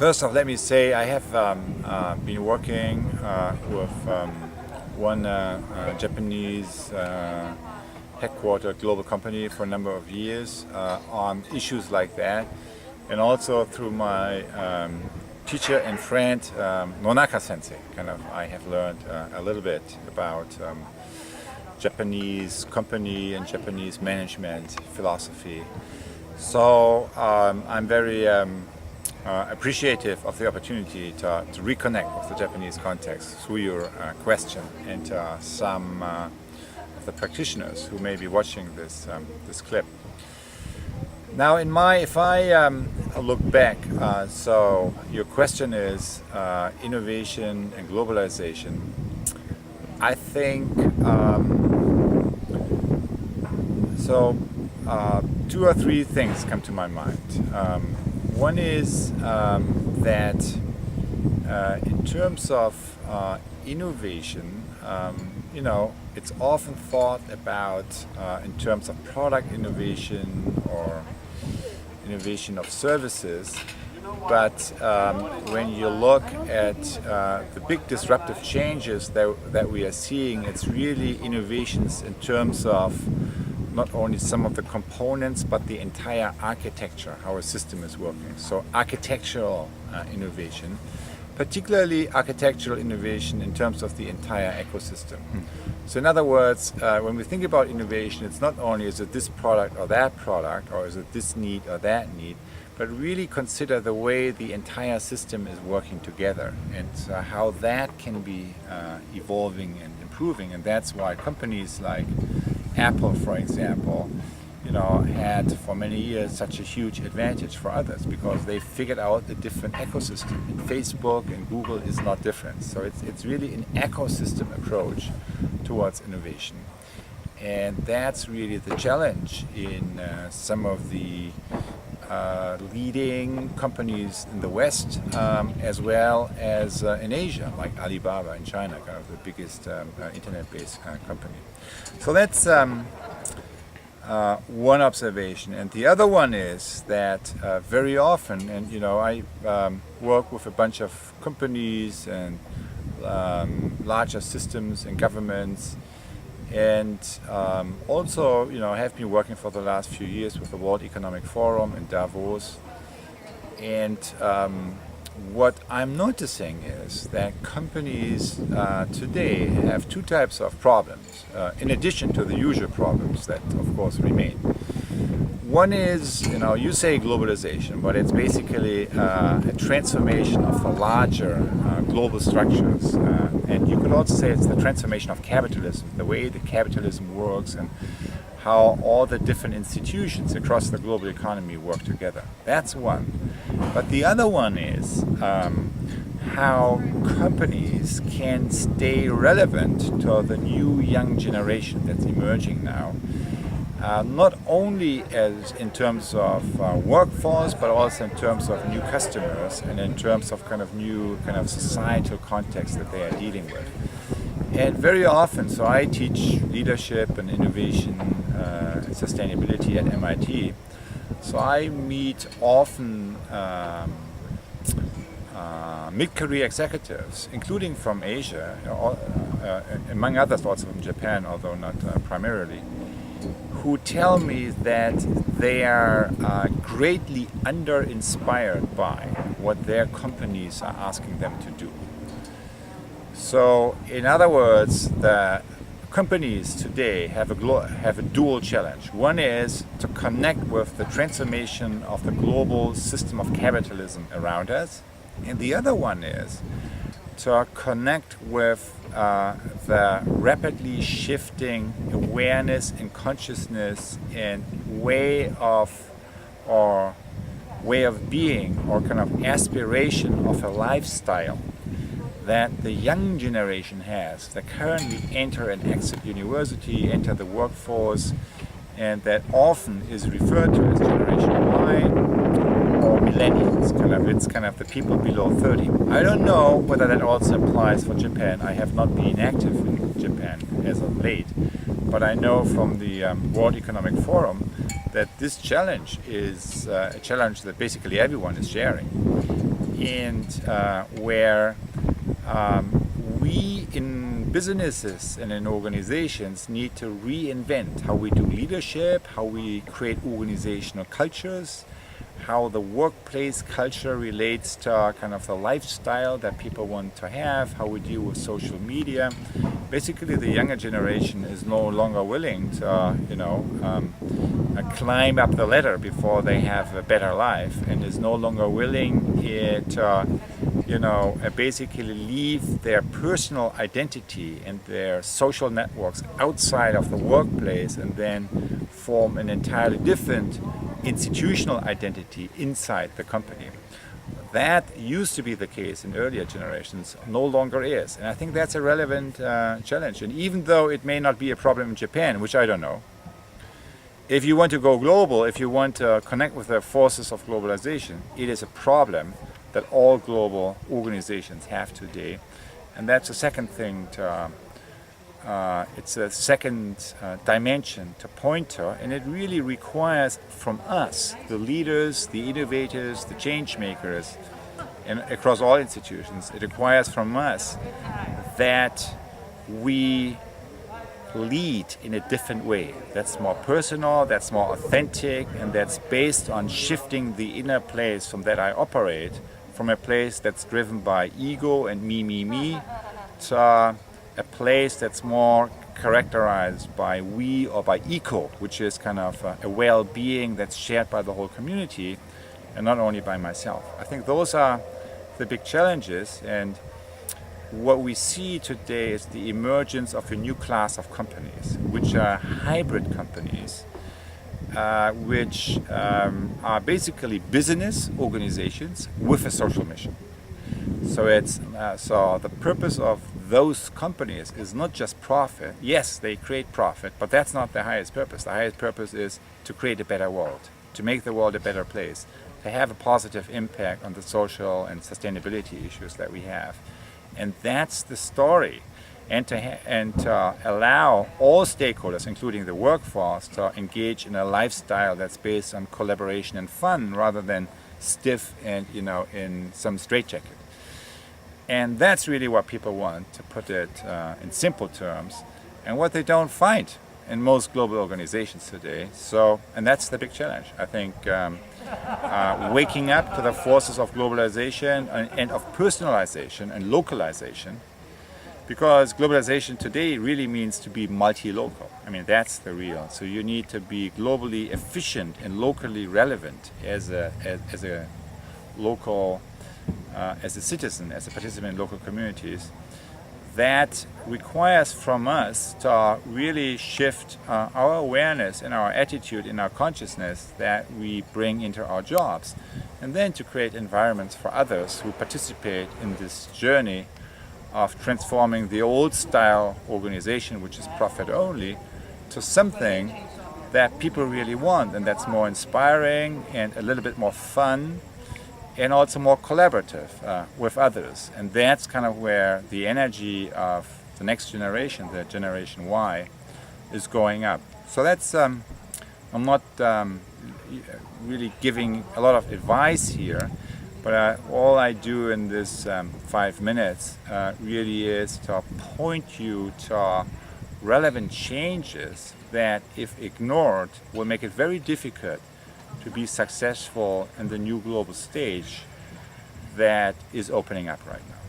First off, let me say I have been working with one Japanese headquartered global company for a number of years on issues like that, and also through my teacher and friend Nonaka Sensei. I have learned a little bit about Japanese company and Japanese management philosophy. So I'm very appreciative of the opportunity to reconnect with the Japanese context through your question and some of the practitioners who may be watching this clip. Now, if I look back, so your question is innovation and globalization. I think two or three things come to my mind. One is that in terms of innovation, it's often thought about in terms of product innovation or innovation of services, but when you look at the big disruptive changes that we are seeing, it's really innovations in terms of not only some of the components, but the entire architecture, how a system is working. So architectural innovation, particularly architectural innovation in terms of the entire ecosystem. So in other words, when we think about innovation, it's not only is it this product or that product, or is it this need or that need, but really consider the way the entire system is working together and how that can be evolving and improving. And that's why companies like Apple, for example, had for many years such a huge advantage for others because they figured out a different ecosystem. And Facebook and Google is not different. So it's really an ecosystem approach towards innovation. And that's really the challenge in some of the leading companies in the West, as well as in Asia, like Alibaba in China, kind of the biggest internet-based company. So that's one observation. And the other one is that very often, and I work with a bunch of companies and larger systems and governments, and also, have been working for the last few years with the World Economic Forum in Davos. And what I'm noticing is that companies today have two types of problems, in addition to the usual problems that, of course, remain. One is, you say globalization, but it's basically a transformation of the larger global structures. And you could also say it's the transformation of capitalism, the way that capitalism works and how all the different institutions across the global economy work together. That's one. But the other one is how companies can stay relevant to the new young generation that's emerging now. Not only as in terms of workforce, but also in terms of new customers and in terms of new societal context that they are dealing with. And very often, so I teach leadership and innovation and sustainability at MIT. So I meet often mid-career executives, including from Asia, among others also from Japan, although not primarily, who tell me that they are greatly under-inspired by what their companies are asking them to do. So, in other words, the companies today have a dual challenge. One is to connect with the transformation of the global system of capitalism around us, and the other one is to connect with the rapidly shifting awareness and consciousness and way of being or aspiration of a lifestyle that the young generation has, that currently enter and exit university, enter the workforce, and that often is referred to as Generation Y or millennials. It's the people below 30. I don't know whether that also applies for Japan. I have not been active in Japan as of late, but I know from the World Economic Forum that this challenge is a challenge that basically everyone is sharing. and where we in businesses and in organizations need to reinvent how we do leadership, how we create organizational cultures, how the workplace culture relates to kind of the lifestyle that people want to have, how we deal with social media. Basically, the younger generation is no longer willing to, climb up the ladder before they have a better life, and is no longer willing to, basically leave their personal identity and their social networks outside of the workplace and then form an entirely different institutional identity inside the company. That used to be the case in earlier generations, no longer is. And I think that's a relevant challenge. And even though it may not be a problem in Japan, which I don't know, if you want to go global, if you want to connect with the forces of globalization, it is a problem that all global organizations have today. And that's the second thing it's a second dimension to point to, and it really requires from us, the leaders, the innovators, the change makers, and across all institutions, it requires from us that we lead in a different way. That's more personal, that's more authentic, and that's based on shifting the inner place from that I operate, from a place that's driven by ego and me, to a place that's more characterized by we or by eco, which is kind of a well-being that's shared by the whole community and not only by myself. I think those are the big challenges, and what we see today is the emergence of a new class of companies, which are hybrid companies, which are basically business organizations with a social mission. So so the purpose of those companies is not just profit. Yes, they create profit, but that's not the highest purpose. The highest purpose is to create a better world, to make the world a better place, to have a positive impact on the social and sustainability issues that we have. And that's the story. And to allow all stakeholders, including the workforce, to engage in a lifestyle that's based on collaboration and fun rather than stiff and, in some straitjacket. And that's really what people want, to put it in simple terms, and what they don't find in most global organizations today. And that's the big challenge. I think waking up to the forces of globalization and of personalization and localization, because globalization today really means to be multi-local. I mean, that's the real. So you need to be globally efficient and locally relevant as a local, as a citizen, as a participant in local communities. That requires from us to really shift our awareness and our attitude and our consciousness that we bring into our jobs, and then to create environments for others who participate in this journey of transforming the old style organization, which is profit only, to something that people really want, and that's more inspiring and a little bit more fun and also more collaborative with others. And that's kind of where the energy of the next generation, the Generation Y, is going up. So that's, I'm not really giving a lot of advice here, but all I do in this 5 minutes really is to point you to relevant changes that, if ignored, will make it very difficult to be successful in the new global stage that is opening up right now.